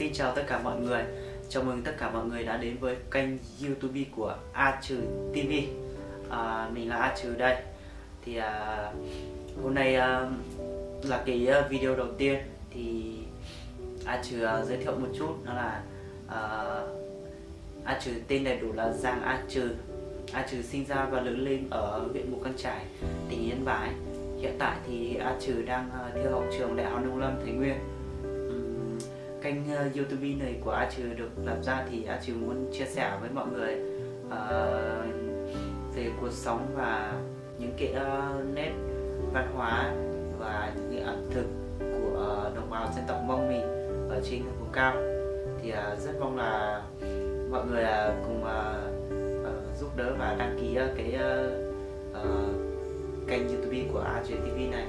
Xin chào tất cả mọi người. Chào mừng tất cả mọi người đã đến với kênh YouTube của A Trừ TV. Mình là A Trừ đây. Thì hôm nay là cái video đầu tiên thì A Trừ giới thiệu một chút, đó là A Trừ tên đầy đủ là Giang A Trừ. A Trừ sinh ra và lớn lên ở huyện Mù Căng Chải, tỉnh Yên Bái. Hiện tại thì A Trừ đang theo học trường Đại học Nông lâm Thái Nguyên. Kênh YouTube này của A Trừ được lập ra thì A Trừ muốn chia sẻ với mọi người về cuộc sống và những cái nét văn hóa và những cái ẩm thực của đồng bào dân tộc Mông mình ở trên vùng cao. Thì rất mong là mọi người cùng giúp đỡ và đăng ký cái kênh YouTube của A Trừ TV này.